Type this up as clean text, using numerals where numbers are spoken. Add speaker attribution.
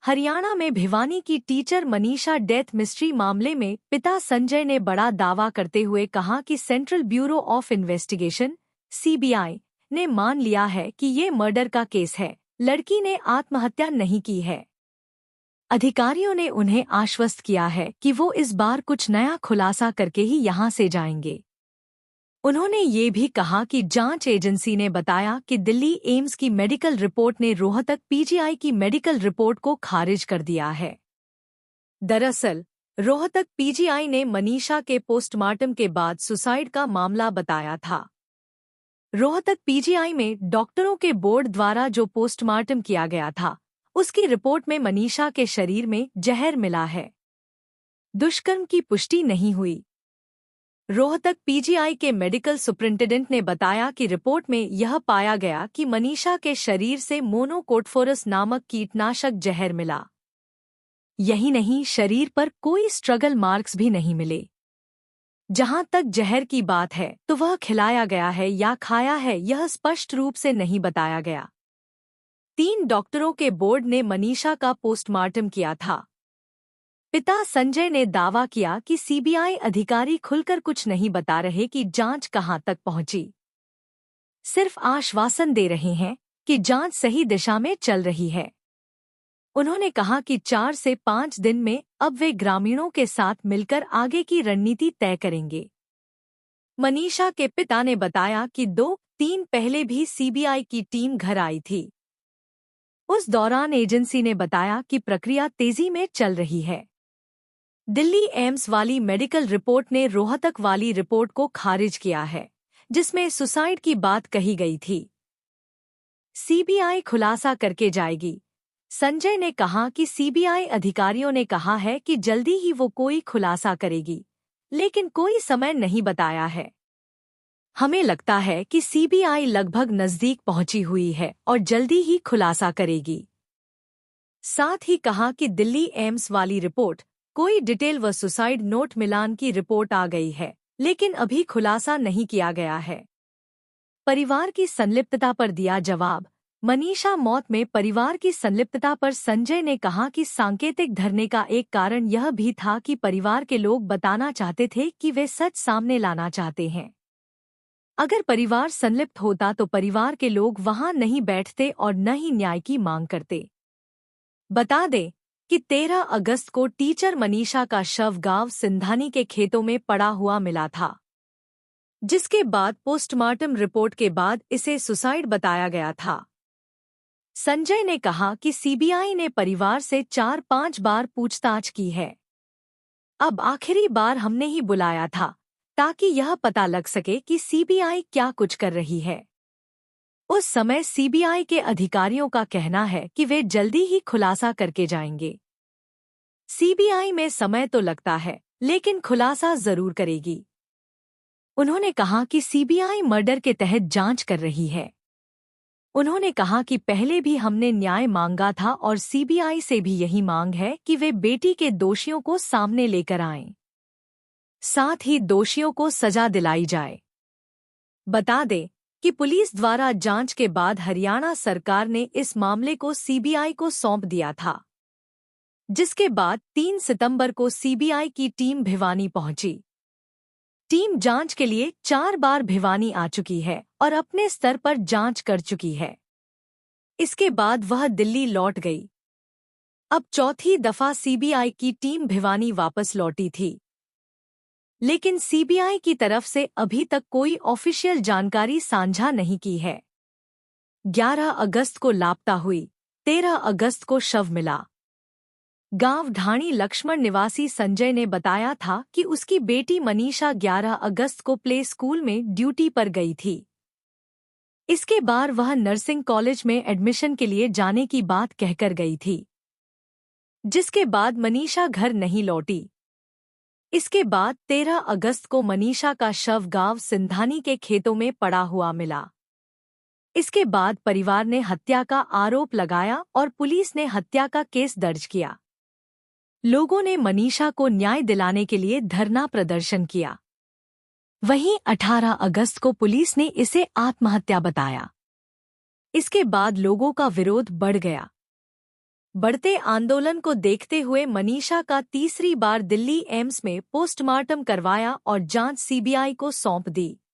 Speaker 1: हरियाणा में भिवानी की teacher Manisha death mystery मामले में पिता संजय ने बड़ा दावा करते हुए कहा कि central bureau of investigation (CBI) ने मान लिया है कि ये मर्डर का केस है, लड़की ने आत्महत्या नहीं की है। अधिकारियों ने उन्हें आश्वस्त किया है कि वो इस बार कुछ नया खुलासा करके ही यहां से जाएंगे। उन्होंने ये भी कहा कि जांच एजेंसी ने बताया कि दिल्ली एम्स की मेडिकल रिपोर्ट ने रोहतक पीजीआई की मेडिकल रिपोर्ट को खारिज कर दिया है। दरअसल, रोहतक पीजीआई ने मनीषा के पोस्टमार्टम के बाद सुसाइड का मामला बताया था। रोहतक पीजीआई में डॉक्टरों के बोर्ड द्वारा जो पोस्टमार्टम किया गया था, उसकी रिपोर्ट में मनीषा के शरीर में जहर मिला है। दुष्कर्म की पुष्टि नहीं हुई। रोहतक पीजीआई के मेडिकल सुपरिंटेंडेंट ने बताया कि रिपोर्ट में यह पाया गया कि मनीषा के शरीर से मोनोकोटफोरस नामक कीटनाशक जहर मिला। यही नहीं, शरीर पर कोई स्ट्रगल मार्क्स भी नहीं मिले। जहां तक जहर की बात है तो वह खिलाया गया है या खाया है, यह स्पष्ट रूप से नहीं बताया गया। 3 डॉक्टरों के बोर्ड ने मनीषा का पोस्टमार्टम किया था। पिता संजय ने दावा किया कि सीबीआई अधिकारी खुलकर कुछ नहीं बता रहे कि जांच कहां तक पहुंची। सिर्फ आश्वासन दे रहे हैं कि जांच सही दिशा में चल रही है। उन्होंने कहा कि 4 से 5 दिन में अब वे ग्रामीणों के साथ मिलकर आगे की रणनीति तय करेंगे। मनीषा के पिता ने बताया कि 2-3 पहले भी सीबीआई की टीम घर आई थी। उस दौरान एजेंसी ने बताया कि प्रक्रिया तेजी में चल रही है। दिल्ली एम्स वाली मेडिकल रिपोर्ट ने रोहतक वाली रिपोर्ट को खारिज किया है, जिसमें सुसाइड की बात कही गई थी। सीबीआई खुलासा करके जाएगी। संजय ने कहा कि सीबीआई अधिकारियों ने कहा है कि जल्दी ही वो कोई खुलासा करेगी, लेकिन कोई समय नहीं बताया है। हमें लगता है कि सीबीआई लगभग नजदीक पहुंची हुई है और जल्दी ही खुलासा करेगी। साथ ही कहा कि दिल्ली एम्स वाली रिपोर्ट कोई डिटेल व सुसाइड नोट मिलान की रिपोर्ट आ गई है, लेकिन अभी खुलासा नहीं किया गया है। परिवार की संलिप्तता पर दिया जवाब। मनीषा मौत में परिवार की संलिप्तता पर संजय ने कहा कि सांकेतिक धरने का एक कारण यह भी था कि परिवार के लोग बताना चाहते थे कि वे सच सामने लाना चाहते हैं। अगर परिवार संलिप्त होता तो परिवार के लोग वहां नहीं बैठते और न ही न्याय की मांग करते। बता दें कि 13 अगस्त को टीचर मनीषा का शव गांव सिंधानी के खेतों में पड़ा हुआ मिला था, जिसके बाद पोस्टमार्टम रिपोर्ट के बाद इसे सुसाइड बताया गया था। संजय ने कहा कि सीबीआई ने परिवार से 4-5 बार पूछताछ की है। अब आखिरी बार हमने ही बुलाया था ताकि यह पता लग सके कि सीबीआई क्या कुछ कर रही है। उस समय सीबीआई के अधिकारियों का कहना है कि वे जल्दी ही खुलासा करके जाएंगे। सीबीआई में समय तो लगता है, लेकिन खुलासा जरूर करेगी। उन्होंने कहा कि सीबीआई मर्डर के तहत जांच कर रही है। उन्होंने कहा कि पहले भी हमने न्याय मांगा था और सीबीआई से भी यही मांग है कि वे बेटी के दोषियों को सामने लेकर आएं। साथ ही दोषियों को सजा दिलाई जाए। बता दें कि पुलिस द्वारा जांच के बाद हरियाणा सरकार ने इस मामले को सीबीआई को सौंप दिया था, जिसके बाद 3 सितंबर को सीबीआई की टीम भिवानी पहुंची। टीम जांच के लिए 4 बार भिवानी आ चुकी है और अपने स्तर पर जांच कर चुकी है। इसके बाद वह दिल्ली लौट गई। अब चौथी दफा सीबीआई की टीम भिवानी वापस लौटी थी, लेकिन सीबीआई की तरफ से अभी तक कोई ऑफिशियल जानकारी साझा नहीं की है। 11 अगस्त को लापता हुई, 13 अगस्त को शव मिला। गांव ढाणी लक्ष्मण निवासी संजय ने बताया था कि उसकी बेटी मनीषा 11 अगस्त को प्ले स्कूल में ड्यूटी पर गई थी। इसके बाद वह नर्सिंग कॉलेज में एडमिशन के लिए जाने की बात कहकर गई थी, जिसके बाद मनीषा घर नहीं लौटी। इसके बाद 13 अगस्त को मनीषा का शव गांव सिंधानी के खेतों में पड़ा हुआ मिला। इसके बाद परिवार ने हत्या का आरोप लगाया और पुलिस ने हत्या का केस दर्ज किया। लोगों ने मनीषा को न्याय दिलाने के लिए धरना प्रदर्शन किया। वहीं 18 अगस्त को पुलिस ने इसे आत्महत्या बताया। इसके बाद लोगों का विरोध बढ़ गया। बढ़ते आंदोलन को देखते हुए मनीषा का तीसरी बार दिल्ली एम्स में पोस्टमार्टम करवाया और जांच सीबीआई को सौंप दी।